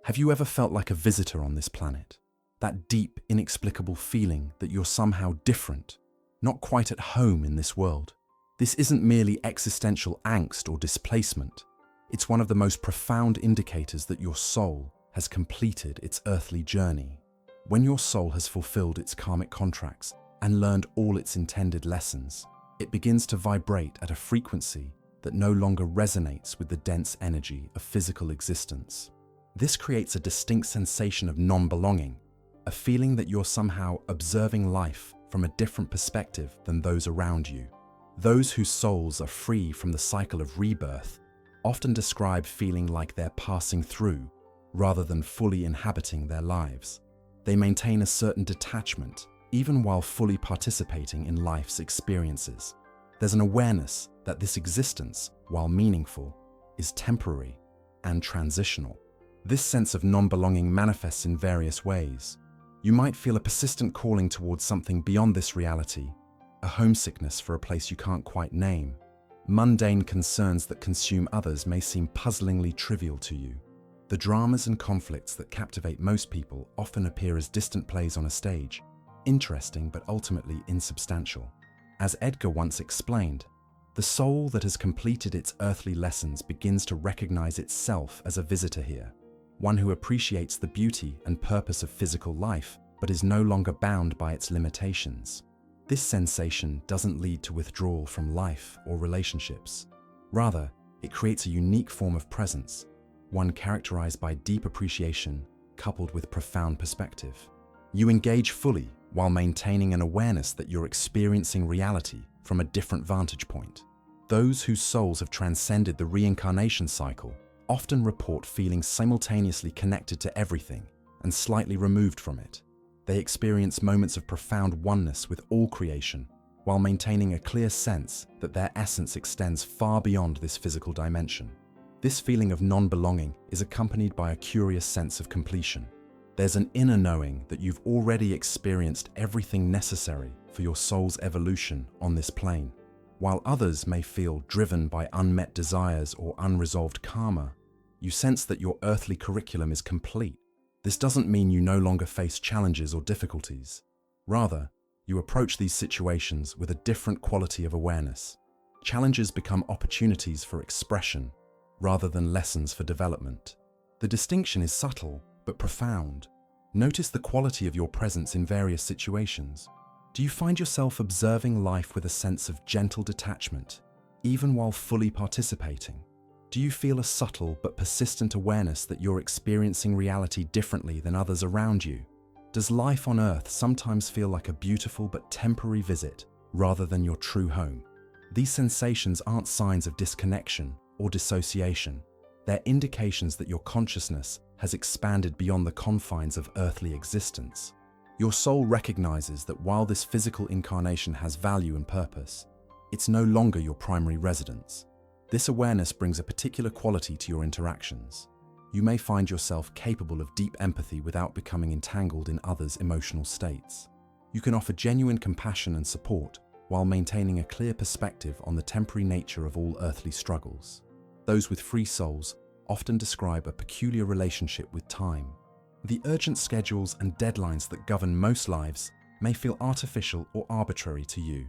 Have you ever felt like a visitor on this planet? That deep, inexplicable feeling that you're somehow different, not quite at home in this world. This isn't merely existential angst or displacement. It's one of the most profound indicators that your soul has completed its earthly journey. When your soul has fulfilled its karmic contracts and learned all its intended lessons, it begins to vibrate at a frequency that no longer resonates with the dense energy of physical existence. This creates a distinct sensation of non-belonging, a feeling that you're somehow observing life from a different perspective than those around you. Those whose souls are free from the cycle of rebirth often describe feeling like they're passing through rather than fully inhabiting their lives. They maintain a certain detachment, even while fully participating in life's experiences. There's an awareness that this existence, while meaningful, is temporary and transitional. This sense of non-belonging manifests in various ways. You might feel a persistent calling towards something beyond this reality, a homesickness for a place you can't quite name. Mundane concerns that consume others may seem puzzlingly trivial to you. The dramas and conflicts that captivate most people often appear as distant plays on a stage, interesting but ultimately insubstantial. As Edgar once explained, the soul that has completed its earthly lessons begins to recognize itself as a visitor here, one who appreciates the beauty and purpose of physical life but is no longer bound by its limitations. This sensation doesn't lead to withdrawal from life or relationships. Rather, it creates a unique form of presence, one characterized by deep appreciation coupled with profound perspective. You engage fully while maintaining an awareness that you're experiencing reality from a different vantage point. Those whose souls have transcended the reincarnation cycle often report feeling simultaneously connected to everything and slightly removed from it. They experience moments of profound oneness with all creation, while maintaining a clear sense that their essence extends far beyond this physical dimension. This feeling of non-belonging is accompanied by a curious sense of completion. There's an inner knowing that you've already experienced everything necessary for your soul's evolution on this plane. While others may feel driven by unmet desires or unresolved karma, you sense that your earthly curriculum is complete. This doesn't mean you no longer face challenges or difficulties. Rather, you approach these situations with a different quality of awareness. Challenges become opportunities for expression rather than lessons for development. The distinction is subtle but profound. Notice the quality of your presence in various situations. Do you find yourself observing life with a sense of gentle detachment, even while fully participating? Do you feel a subtle but persistent awareness that you're experiencing reality differently than others around you? Does life on Earth sometimes feel like a beautiful but temporary visit rather than your true home? These sensations aren't signs of disconnection or dissociation. They're indications that your consciousness has expanded beyond the confines of earthly existence. Your soul recognizes that while this physical incarnation has value and purpose, it's no longer your primary residence. This awareness brings a particular quality to your interactions. You may find yourself capable of deep empathy without becoming entangled in others' emotional states. You can offer genuine compassion and support while maintaining a clear perspective on the temporary nature of all earthly struggles. Those with free souls often describe a peculiar relationship with time. The urgent schedules and deadlines that govern most lives may feel artificial or arbitrary to you.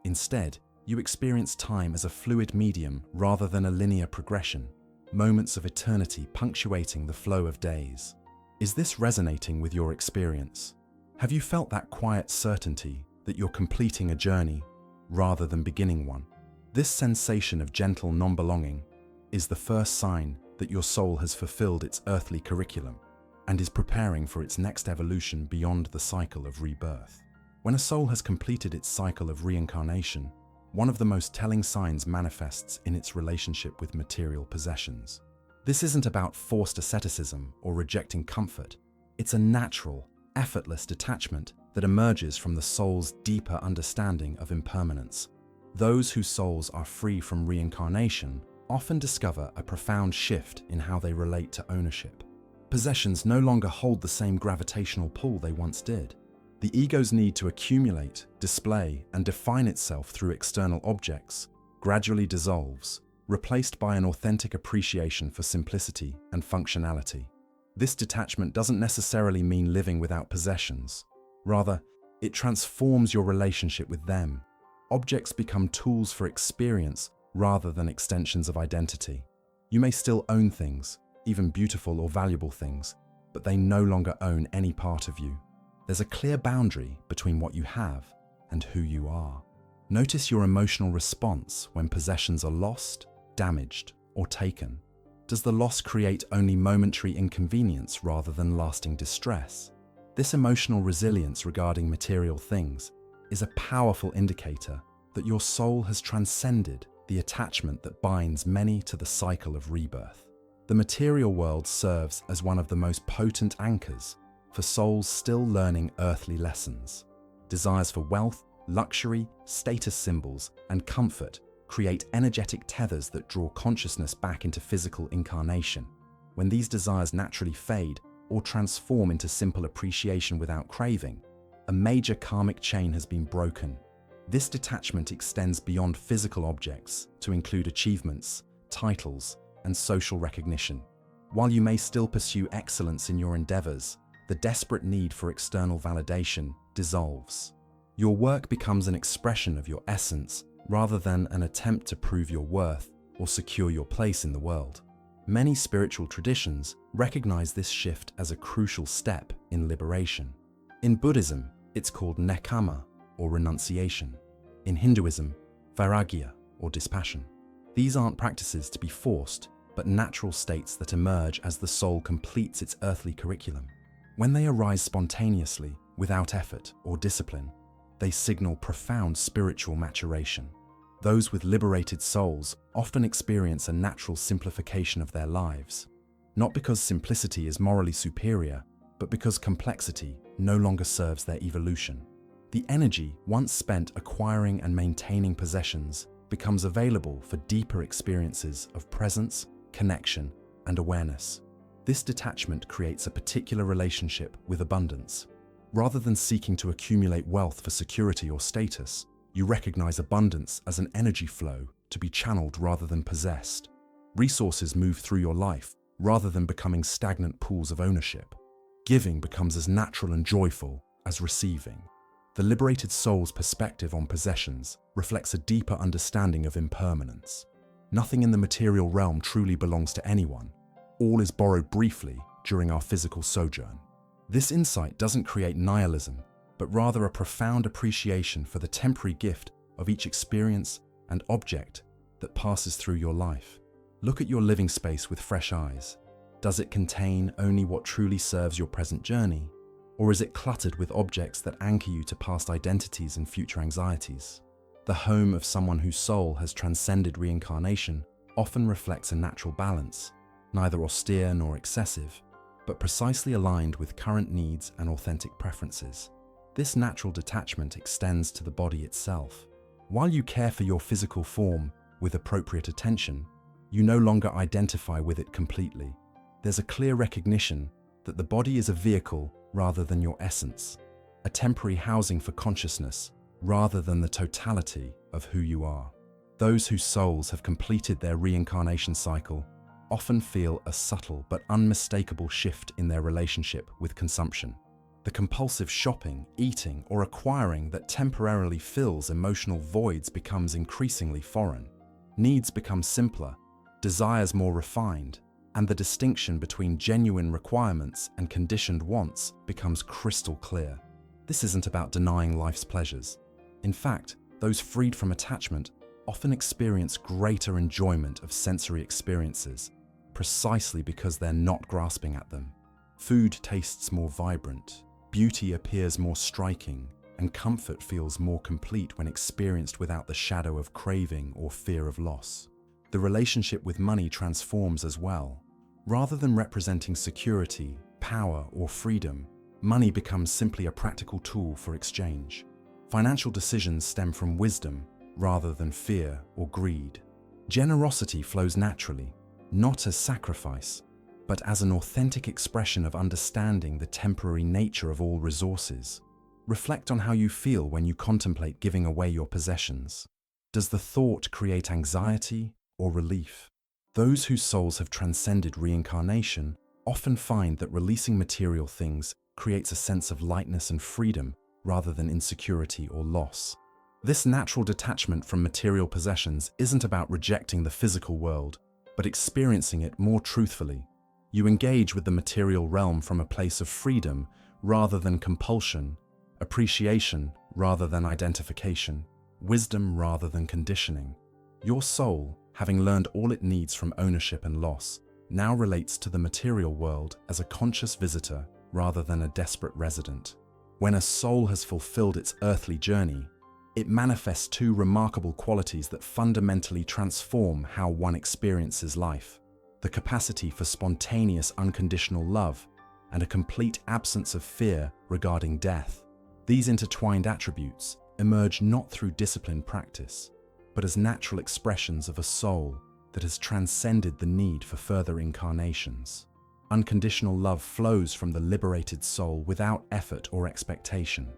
Instead, you experience time as a fluid medium rather than a linear progression, moments of eternity punctuating the flow of days. Is this resonating with your experience? Have you felt that quiet certainty that you're completing a journey rather than beginning one? This sensation of gentle non-belonging is the first sign that your soul has fulfilled its earthly curriculum and is preparing for its next evolution beyond the cycle of rebirth. When a soul has completed its cycle of reincarnation, one of the most telling signs manifests in its relationship with material possessions. This isn't about forced asceticism or rejecting comfort. It's a natural, effortless detachment that emerges from the soul's deeper understanding of impermanence. Those whose souls are free from reincarnation often discover a profound shift in how they relate to ownership. Possessions no longer hold the same gravitational pull they once did. The ego's need to accumulate, display, and define itself through external objects gradually dissolves, replaced by an authentic appreciation for simplicity and functionality. This detachment doesn't necessarily mean living without possessions. Rather, it transforms your relationship with them. Objects become tools for experience rather than extensions of identity. You may still own things, even beautiful or valuable things, but they no longer own any part of you. There's a clear boundary between what you have and who you are. Notice your emotional response when possessions are lost, damaged, or taken. Does the loss create only momentary inconvenience rather than lasting distress? This emotional resilience regarding material things is a powerful indicator that your soul has transcended the attachment that binds many to the cycle of rebirth. The material world serves as one of the most potent anchors for souls still learning earthly lessons. Desires for wealth, luxury, status symbols, and comfort create energetic tethers that draw consciousness back into physical incarnation. When these desires naturally fade or transform into simple appreciation without craving, a major karmic chain has been broken. This detachment extends beyond physical objects to include achievements, titles, and social recognition. While you may still pursue excellence in your endeavors, the desperate need for external validation dissolves. Your work becomes an expression of your essence rather than an attempt to prove your worth or secure your place in the world. Many spiritual traditions recognize this shift as a crucial step in liberation. In Buddhism, it's called nekama, or renunciation. In Hinduism, vairagya, or dispassion. These aren't practices to be forced, but natural states that emerge as the soul completes its earthly curriculum. When they arise spontaneously, without effort or discipline, they signal profound spiritual maturation. Those with liberated souls often experience a natural simplification of their lives, not because simplicity is morally superior, but because complexity no longer serves their evolution. The energy once spent acquiring and maintaining possessions becomes available for deeper experiences of presence, connection, and awareness. This detachment creates a particular relationship with abundance. Rather than seeking to accumulate wealth for security or status, you recognize abundance as an energy flow to be channeled rather than possessed. Resources move through your life rather than becoming stagnant pools of ownership. Giving becomes as natural and joyful as receiving. The liberated soul's perspective on possessions reflects a deeper understanding of impermanence. Nothing in the material realm truly belongs to anyone. All is borrowed briefly during our physical sojourn. This insight doesn't create nihilism, but rather a profound appreciation for the temporary gift of each experience and object that passes through your life. Look at your living space with fresh eyes. Does it contain only what truly serves your present journey? Or is it cluttered with objects that anchor you to past identities and future anxieties? The home of someone whose soul has transcended reincarnation often reflects a natural balance, neither austere nor excessive, but precisely aligned with current needs and authentic preferences. This natural detachment extends to the body itself. While you care for your physical form with appropriate attention, you no longer identify with it completely. There's a clear recognition that the body is a vehicle rather than your essence, a temporary housing for consciousness rather than the totality of who you are. Those whose souls have completed their reincarnation cycle often feel a subtle but unmistakable shift in their relationship with consumption. The compulsive shopping, eating, or acquiring that temporarily fills emotional voids becomes increasingly foreign. Needs become simpler, desires more refined, and the distinction between genuine requirements and conditioned wants becomes crystal clear. This isn't about denying life's pleasures. In fact, those freed from attachment often experience greater enjoyment of sensory experiences, precisely because they're not grasping at them. Food tastes more vibrant, beauty appears more striking, and comfort feels more complete when experienced without the shadow of craving or fear of loss. The relationship with money transforms as well. Rather than representing security, power, or freedom, money becomes simply a practical tool for exchange. Financial decisions stem from wisdom rather than fear or greed. Generosity flows naturally, not as sacrifice, but as an authentic expression of understanding the temporary nature of all resources. Reflect on how you feel when you contemplate giving away your possessions. Does the thought create anxiety or relief? Those whose souls have transcended reincarnation often find that releasing material things creates a sense of lightness and freedom rather than insecurity or loss. This natural detachment from material possessions isn't about rejecting the physical world, but experiencing it more truthfully. You engage with the material realm from a place of freedom rather than compulsion, appreciation rather than identification, wisdom rather than conditioning. Your soul, having learned all it needs from ownership and loss, now relates to the material world as a conscious visitor rather than a desperate resident. When a soul has fulfilled its earthly journey, it manifests two remarkable qualities that fundamentally transform how one experiences life: the capacity for spontaneous, unconditional love and a complete absence of fear regarding death. These intertwined attributes emerge not through disciplined practice, but as natural expressions of a soul that has transcended the need for further incarnations. Unconditional love flows from the liberated soul without effort or expectation.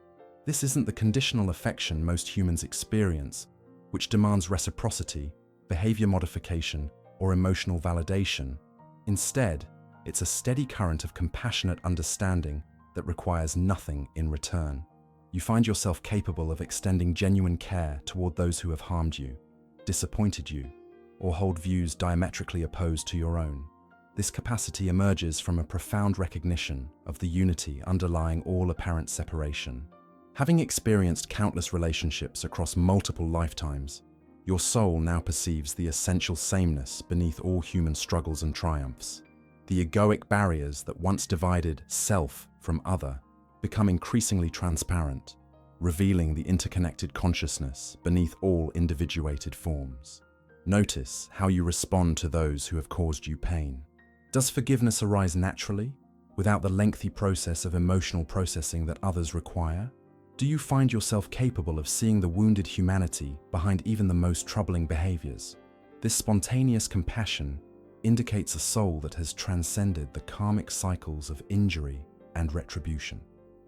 This isn't the conditional affection most humans experience, which demands reciprocity, behavior modification, or emotional validation. Instead, it's a steady current of compassionate understanding that requires nothing in return. You find yourself capable of extending genuine care toward those who have harmed you, disappointed you, or hold views diametrically opposed to your own. This capacity emerges from a profound recognition of the unity underlying all apparent separation. Having experienced countless relationships across multiple lifetimes, your soul now perceives the essential sameness beneath all human struggles and triumphs. The egoic barriers that once divided self from other become increasingly transparent, revealing the interconnected consciousness beneath all individuated forms. Notice how you respond to those who have caused you pain. Does forgiveness arise naturally, without the lengthy process of emotional processing that others require? Do you find yourself capable of seeing the wounded humanity behind even the most troubling behaviors? This spontaneous compassion indicates a soul that has transcended the karmic cycles of injury and retribution.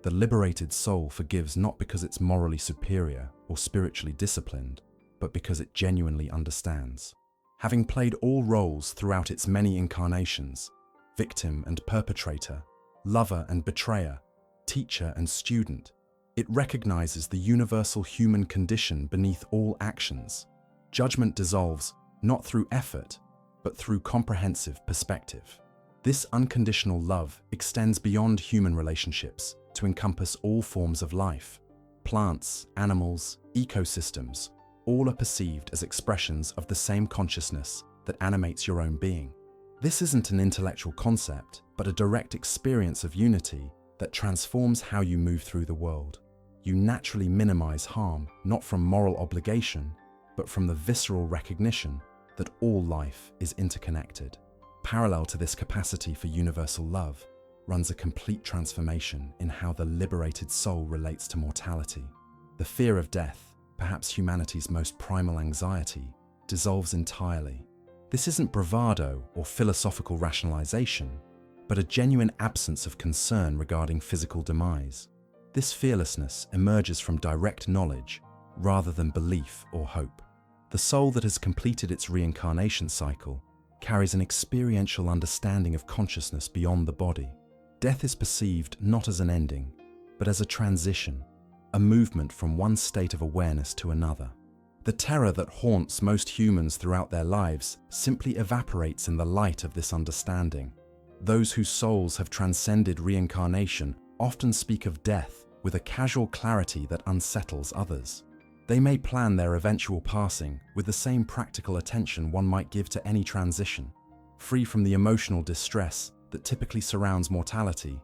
The liberated soul forgives not because it's morally superior or spiritually disciplined, but because it genuinely understands. Having played all roles throughout its many incarnations, victim and perpetrator, lover and betrayer, teacher and student, it recognizes the universal human condition beneath all actions. Judgment dissolves not through effort, but through comprehensive perspective. This unconditional love extends beyond human relationships to encompass all forms of life. Plants, animals, ecosystems, all are perceived as expressions of the same consciousness that animates your own being. This isn't an intellectual concept, but a direct experience of unity that transforms how you move through the world. You naturally minimize harm, not from moral obligation, but from the visceral recognition that all life is interconnected. Parallel to this capacity for universal love runs a complete transformation in how the liberated soul relates to mortality. The fear of death, perhaps humanity's most primal anxiety, dissolves entirely. This isn't bravado or philosophical rationalization, but a genuine absence of concern regarding physical demise. This fearlessness emerges from direct knowledge rather than belief or hope. The soul that has completed its reincarnation cycle carries an experiential understanding of consciousness beyond the body. Death is perceived not as an ending, but as a transition, a movement from one state of awareness to another. The terror that haunts most humans throughout their lives simply evaporates in the light of this understanding. Those whose souls have transcended reincarnation often speak of death with a casual clarity that unsettles others. They may plan their eventual passing with the same practical attention one might give to any transition, free from the emotional distress that typically surrounds mortality.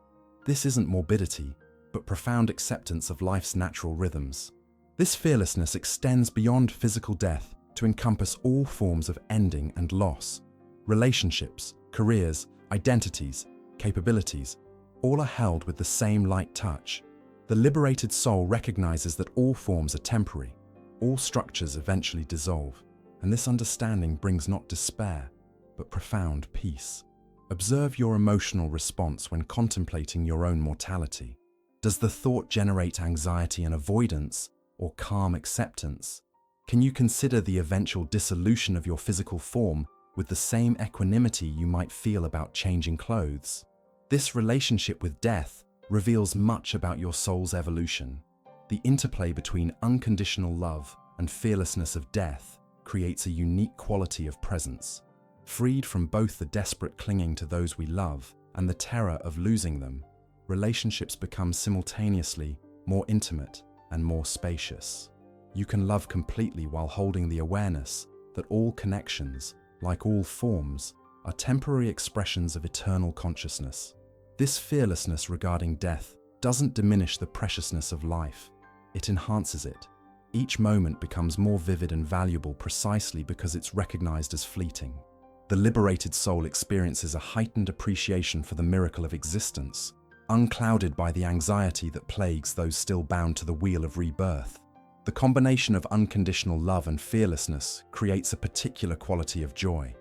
This isn't morbidity, but profound acceptance of life's natural rhythms. This fearlessness extends beyond physical death to encompass all forms of ending and loss. Relationships, careers, identities, capabilities, all are held with the same light touch. The liberated soul recognizes that all forms are temporary, all structures eventually dissolve, and this understanding brings not despair, but profound peace. Observe your emotional response when contemplating your own mortality. Does the thought generate anxiety and avoidance, or calm acceptance? Can you consider the eventual dissolution of your physical form with the same equanimity you might feel about changing clothes. This relationship with death reveals much about your soul's evolution. The interplay between unconditional love and fearlessness of death creates a unique quality of presence. Freed from both the desperate clinging to those we love and the terror of losing them, relationships become simultaneously more intimate and more spacious. You can love completely while holding the awareness that all connections, like all forms, are temporary expressions of eternal consciousness. This fearlessness regarding death doesn't diminish the preciousness of life, it enhances it. Each moment becomes more vivid and valuable precisely because it's recognized as fleeting. The liberated soul experiences a heightened appreciation for the miracle of existence, unclouded by the anxiety that plagues those still bound to the wheel of rebirth. The combination of unconditional love and fearlessness creates a particular quality of joy,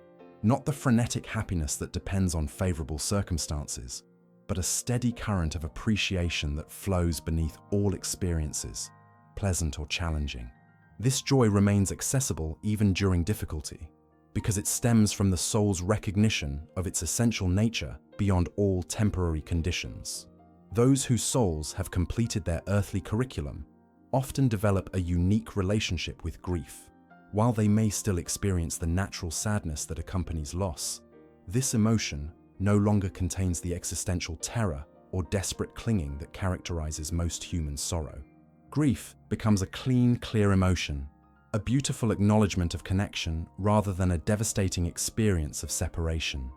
not the frenetic happiness that depends on favorable circumstances, but a steady current of appreciation that flows beneath all experiences, pleasant or challenging. This joy remains accessible even during difficulty, because it stems from the soul's recognition of its essential nature beyond all temporary conditions. Those whose souls have completed their earthly curriculum often develop a unique relationship with grief. While they may still experience the natural sadness that accompanies loss, this emotion no longer contains the existential terror or desperate clinging that characterizes most human sorrow. Grief becomes a clean, clear emotion, a beautiful acknowledgement of connection rather than a devastating experience of separation.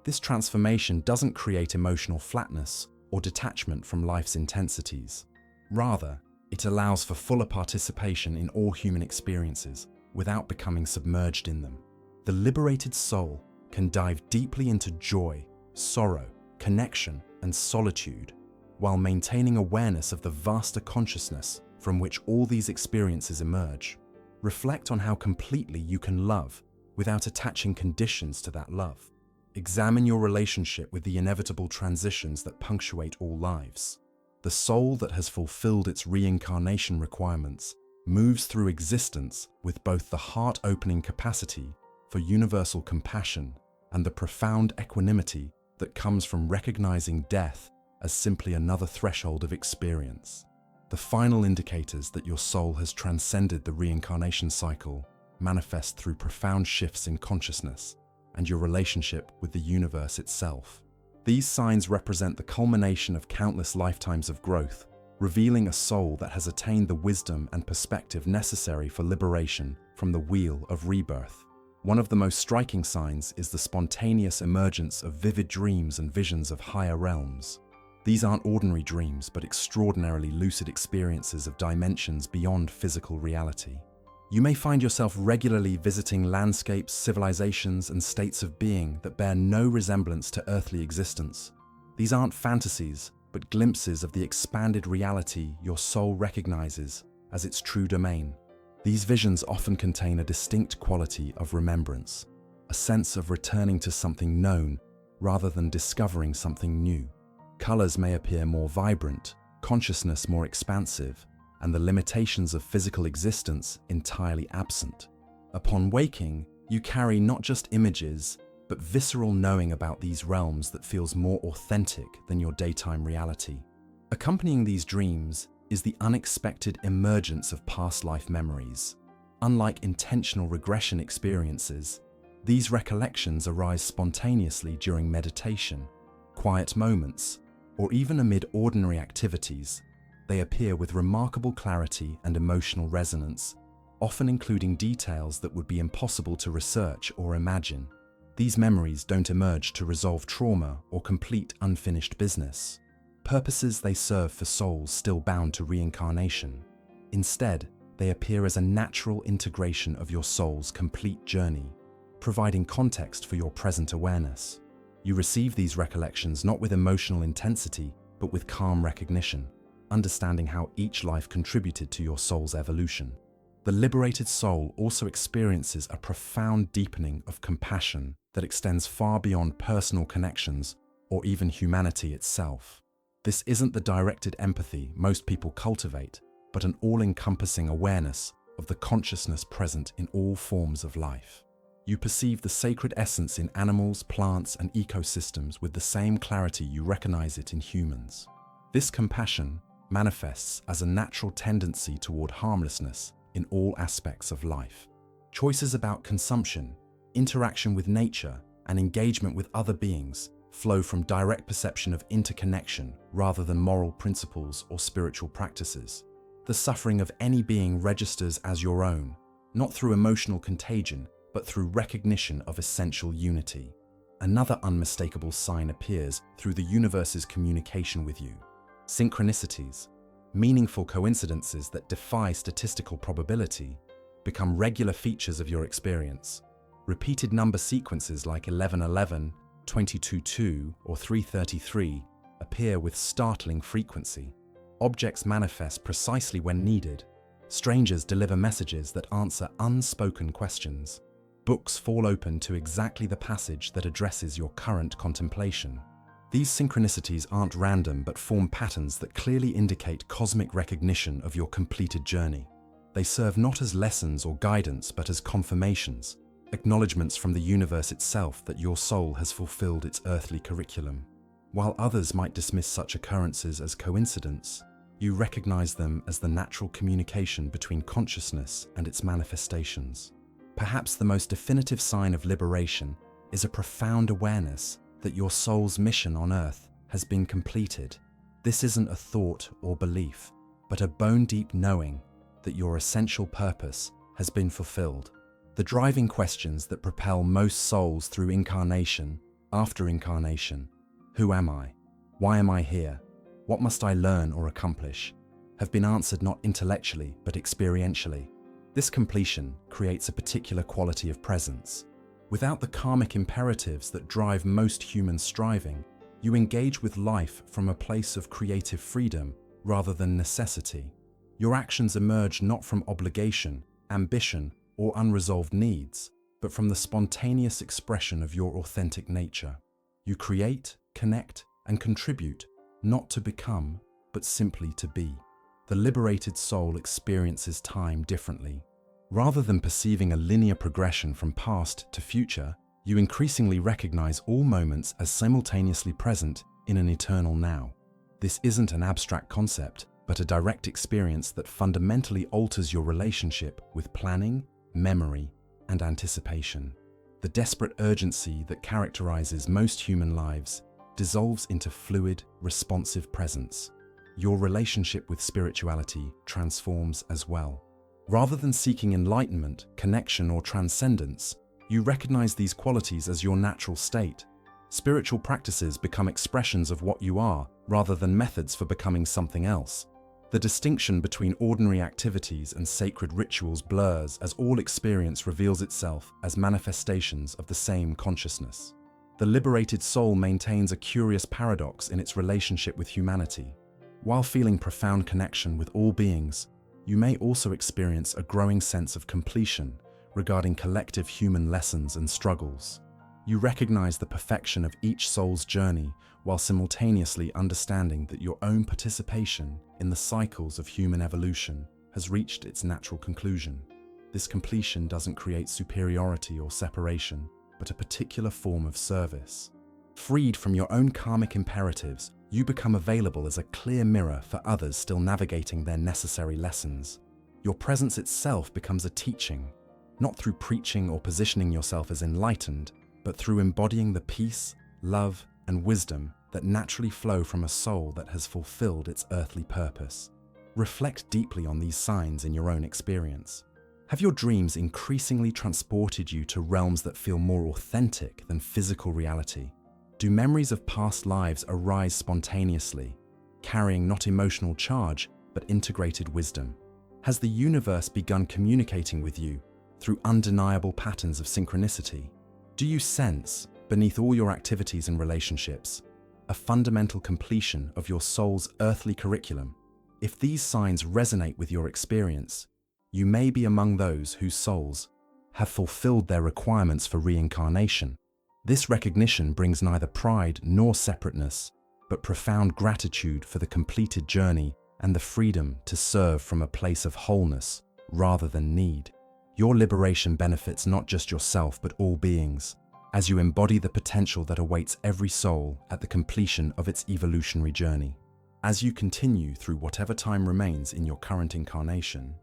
This transformation doesn't create emotional flatness or detachment from life's intensities. Rather, it allows for fuller participation in all human experiences without becoming submerged in them. The liberated soul can dive deeply into joy, sorrow, connection, and solitude, while maintaining awareness of the vaster consciousness from which all these experiences emerge. Reflect on how completely you can love without attaching conditions to that love. Examine your relationship with the inevitable transitions that punctuate all lives. The soul that has fulfilled its reincarnation requirements moves through existence with both the heart-opening capacity for universal compassion and the profound equanimity that comes from recognizing death as simply another threshold of experience. The final indicators that your soul has transcended the reincarnation cycle manifest through profound shifts in consciousness and your relationship with the universe itself. These signs represent the culmination of countless lifetimes of growth, revealing a soul that has attained the wisdom and perspective necessary for liberation from the wheel of rebirth. One of the most striking signs is the spontaneous emergence of vivid dreams and visions of higher realms. These aren't ordinary dreams, but extraordinarily lucid experiences of dimensions beyond physical reality. You may find yourself regularly visiting landscapes, civilizations, and states of being that bear no resemblance to earthly existence. These aren't fantasies, but glimpses of the expanded reality your soul recognizes as its true domain. These visions often contain a distinct quality of remembrance, a sense of returning to something known rather than discovering something new. Colors may appear more vibrant, consciousness more expansive, and the limitations of physical existence entirely absent. Upon waking, you carry not just images, but visceral knowing about these realms that feels more authentic than your daytime reality. Accompanying these dreams is the unexpected emergence of past life memories. Unlike intentional regression experiences, these recollections arise spontaneously during meditation, quiet moments, or even amid ordinary activities. They appear with remarkable clarity and emotional resonance, often including details that would be impossible to research or imagine. These memories don't emerge to resolve trauma or complete unfinished business, purposes they serve for souls still bound to reincarnation. Instead, they appear as a natural integration of your soul's complete journey, providing context for your present awareness. You receive these recollections not with emotional intensity, but with calm recognition, understanding how each life contributed to your soul's evolution. The liberated soul also experiences a profound deepening of compassion that extends far beyond personal connections or even humanity itself. This isn't the directed empathy most people cultivate, but an all-encompassing awareness of the consciousness present in all forms of life. You perceive the sacred essence in animals, plants, and ecosystems with the same clarity you recognize it in humans. This compassion manifests as a natural tendency toward harmlessness in all aspects of life. Choices about consumption, interaction with nature, and engagement with other beings flow from direct perception of interconnection rather than moral principles or spiritual practices. The suffering of any being registers as your own, not through emotional contagion, but through recognition of essential unity. Another unmistakable sign appears through the universe's communication with you. Synchronicities, meaningful coincidences that defy statistical probability, become regular features of your experience. Repeated number sequences like 1111, 222, or 333 appear with startling frequency. Objects manifest precisely when needed. Strangers deliver messages that answer unspoken questions. Books fall open to exactly the passage that addresses your current contemplation. These synchronicities aren't random but form patterns that clearly indicate cosmic recognition of your completed journey. They serve not as lessons or guidance but as confirmations, acknowledgements from the universe itself that your soul has fulfilled its earthly curriculum. While others might dismiss such occurrences as coincidence, you recognize them as the natural communication between consciousness and its manifestations. Perhaps the most definitive sign of liberation is a profound awareness that your soul's mission on earth has been completed. This isn't a thought or belief, but a bone-deep knowing that your essential purpose has been fulfilled. The driving questions that propel most souls through incarnation, after incarnation, who am I? Why am I here? What must I learn or accomplish? Have been answered not intellectually but experientially. This completion creates a particular quality of presence. Without the karmic imperatives that drive most human striving, you engage with life from a place of creative freedom rather than necessity. Your actions emerge not from obligation, ambition, or unresolved needs, but from the spontaneous expression of your authentic nature. You create, connect, and contribute, not to become, but simply to be. The liberated soul experiences time differently. Rather than perceiving a linear progression from past to future, you increasingly recognize all moments as simultaneously present in an eternal now. This isn't an abstract concept, but a direct experience that fundamentally alters your relationship with planning, memory, and anticipation. The desperate urgency that characterizes most human lives dissolves into fluid, responsive presence. Your relationship with spirituality transforms as well. Rather than seeking enlightenment, connection, or transcendence, you recognize these qualities as your natural state. Spiritual practices become expressions of what you are, rather than methods for becoming something else. The distinction between ordinary activities and sacred rituals blurs as all experience reveals itself as manifestations of the same consciousness. The liberated soul maintains a curious paradox in its relationship with humanity. While feeling profound connection with all beings, you may also experience a growing sense of completion regarding collective human lessons and struggles. You recognize the perfection of each soul's journey while simultaneously understanding that your own participation in the cycles of human evolution has reached its natural conclusion. This completion doesn't create superiority or separation, but a particular form of service. Freed from your own karmic imperatives, you become available as a clear mirror for others still navigating their necessary lessons. Your presence itself becomes a teaching, not through preaching or positioning yourself as enlightened, but through embodying the peace, love, and wisdom that naturally flow from a soul that has fulfilled its earthly purpose. Reflect deeply on these signs in your own experience. Have your dreams increasingly transported you to realms that feel more authentic than physical reality? Do memories of past lives arise spontaneously, carrying not emotional charge, but integrated wisdom? Has the universe begun communicating with you through undeniable patterns of synchronicity? Do you sense, beneath all your activities and relationships, a fundamental completion of your soul's earthly curriculum? If these signs resonate with your experience, you may be among those whose souls have fulfilled their requirements for reincarnation. This recognition brings neither pride nor separateness, but profound gratitude for the completed journey and the freedom to serve from a place of wholeness rather than need. Your liberation benefits not just yourself but all beings, as you embody the potential that awaits every soul at the completion of its evolutionary journey. As you continue through whatever time remains in your current incarnation,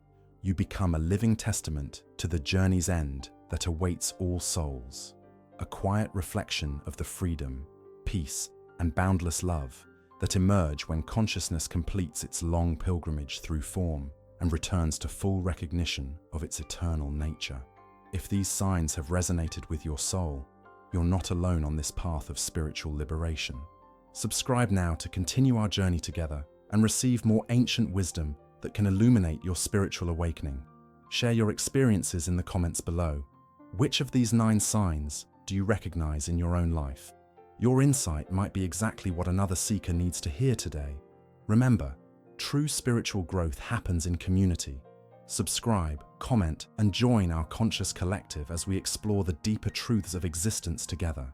you become a living testament to the journey's end that awaits all souls, a quiet reflection of the freedom, peace, and boundless love that emerge when consciousness completes its long pilgrimage through form and returns to full recognition of its eternal nature. If these signs have resonated with your soul, you're not alone on this path of spiritual liberation. Subscribe now to continue our journey together and receive more ancient wisdom that can illuminate your spiritual awakening. Share your experiences in the comments below. Which of these 9 signs do you recognize in your own life? Your insight might be exactly what another seeker needs to hear today. Remember, true spiritual growth happens in community. Subscribe, comment, and join our conscious collective as we explore the deeper truths of existence together.